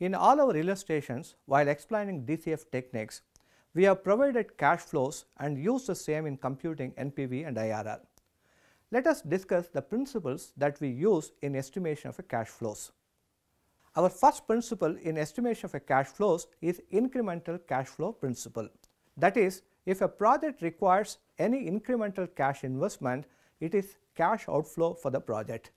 In all our illustrations, while explaining DCF techniques, we have provided cash flows and used the same in computing NPV and IRR. Let us discuss the principles that we use in estimation of a cash flows. Our first principle in estimation of a cash flows is incremental cash flow principle. That is, if a project requires any incremental cash investment, it is cash outflow for the project.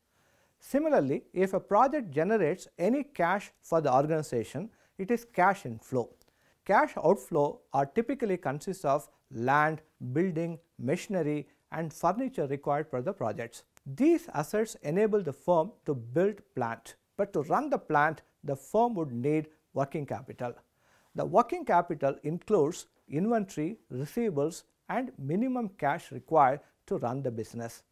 Similarly, if a project generates any cash for the organization, it is cash inflow. Cash outflow are typically consists of land, building, machinery and furniture required for the projects. These assets enable the firm to build plant, but to run the plant, the firm would need working capital. The working capital includes inventory, receivables and minimum cash required to run the business.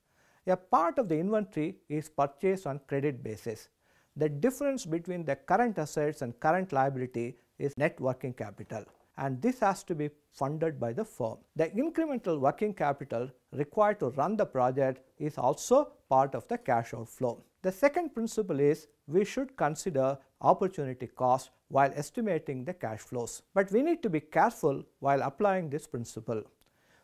A part of the inventory is purchased on credit basis. The difference between the current assets and current liability is net working capital, and this has to be funded by the firm. The incremental working capital required to run the project is also part of the cash outflow. The second principle is we should consider opportunity cost while estimating the cash flows, but we need to be careful while applying this principle.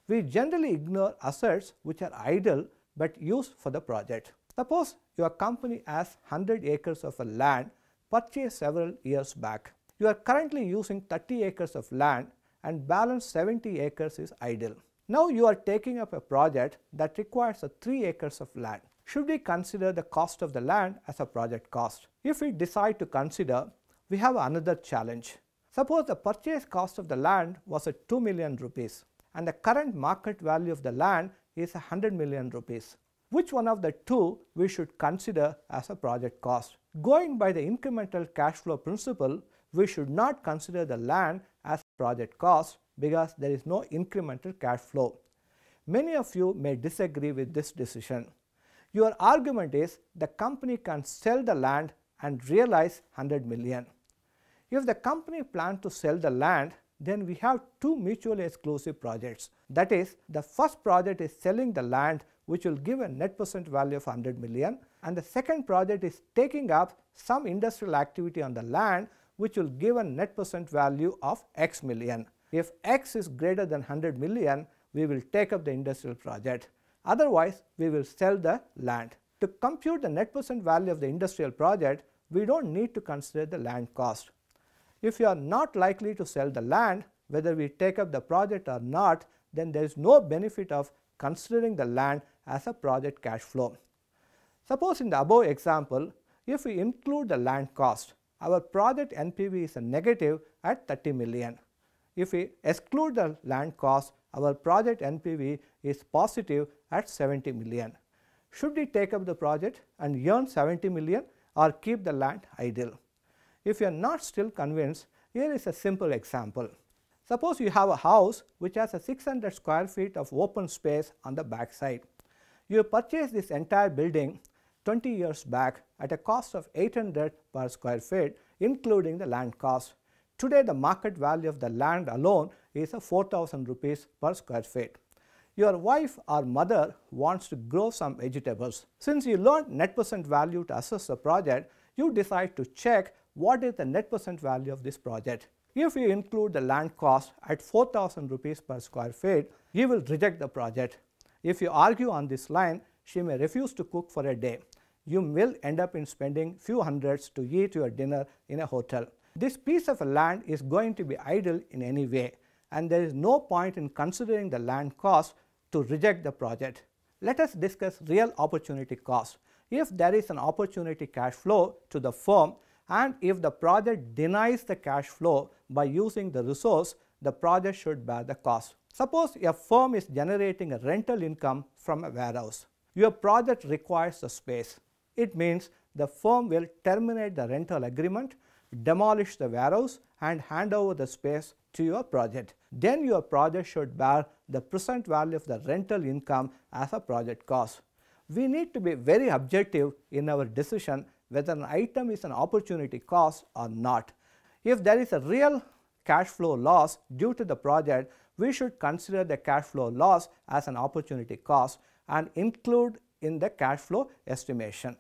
We generally ignore assets which are idle but used for the project. Suppose your company has 100 acres of land purchased several years back. You are currently using 30 acres of land and balance 70 acres is idle. Now you are taking up a project that requires 3 acres of land. Should we consider the cost of the land as a project cost? If we decide to consider, we have another challenge. Suppose the purchase cost of the land was at 2 million rupees and the current market value of the land is 100 million rupees. Which one of the two we should consider as a project cost? Going by the incremental cash flow principle, we should not consider the land as project cost because there is no incremental cash flow. Many of you may disagree with this decision. Your argument is the company can sell the land and realize 100 million. If the company plans to sell the land, then we have two mutually exclusive projects. That is, the first project is selling the land which will give a net present value of 100 million, and the second project is taking up some industrial activity on the land which will give a net present value of X million. If X is greater than 100 million, we will take up the industrial project. Otherwise, we will sell the land. To compute the net present value of the industrial project, we don't need to consider the land cost. If you are not likely to sell the land, whether we take up the project or not, then there is no benefit of considering the land as a project cash flow. Suppose in the above example, if we include the land cost, our project NPV is a negative at 30 million. If we exclude the land cost, our project NPV is positive at 70 million. Should we take up the project and earn 70 million or keep the land idle? If you are not still convinced, here is a simple example. Suppose you have a house which has a 600 square feet of open space on the back side. You purchased this entire building 20 years back at a cost of 800 per square feet, including the land cost. Today the market value of the land alone is 4,000 rupees per square feet. Your wife or mother wants to grow some vegetables. Since you learned net present value to assess the project, you decide to check what is the net present value of this project. If you include the land cost at 4,000 rupees per square feet, you will reject the project. If you argue on this line, she may refuse to cook for a day. You will end up in spending few hundreds to eat your dinner in a hotel. This piece of land is going to be idle in any way, and there is no point in considering the land cost to reject the project. Let us discuss real opportunity cost. If there is an opportunity cash flow to the firm, and if the project denies the cash flow by using the resource, the project should bear the cost. Suppose a firm is generating a rental income from a warehouse. Your project requires the space. It means the firm will terminate the rental agreement, demolish the warehouse and hand over the space to your project. Then your project should bear the present value of the rental income as a project cost. We need to be very objective in our decision whether an item is an opportunity cost or not. If there is a real cash flow loss due to the project, we should consider the cash flow loss as an opportunity cost and include in the cash flow estimation.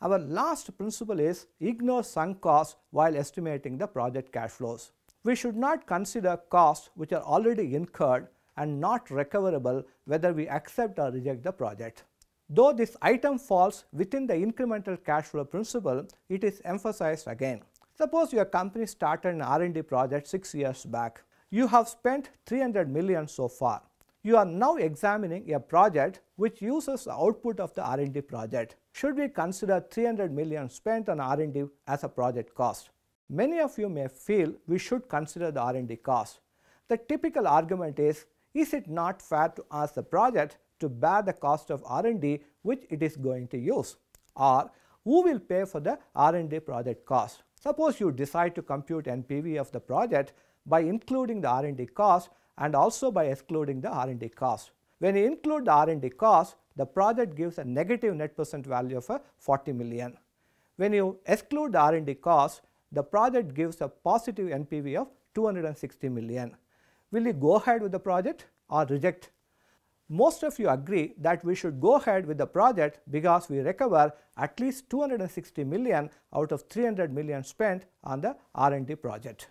Our last principle is ignore sunk costs while estimating the project cash flows. We should not consider costs which are already incurred and not recoverable whether we accept or reject the project. Though this item falls within the incremental cash flow principle, it is emphasized again. Suppose your company started an R&D project 6 years back. You have spent 300 million so far. You are now examining a project which uses the output of the R&D project. Should we consider 300 million spent on R&D as a project cost? Many of you may feel we should consider the R&D cost. The typical argument is it not fair to ask the project to bear the cost of R&D which it is going to use? Or who will pay for the R&D project cost? Suppose you decide to compute NPV of the project by including the R&D cost and also by excluding the R&D cost. When you include the R&D cost, the project gives a negative net present value of 40 million. When you exclude the R&D cost, the project gives a positive NPV of 260 million. Will you go ahead with the project or reject? Most of you agree that we should go ahead with the project because we recover at least 260 million out of 300 million spent on the R&D project.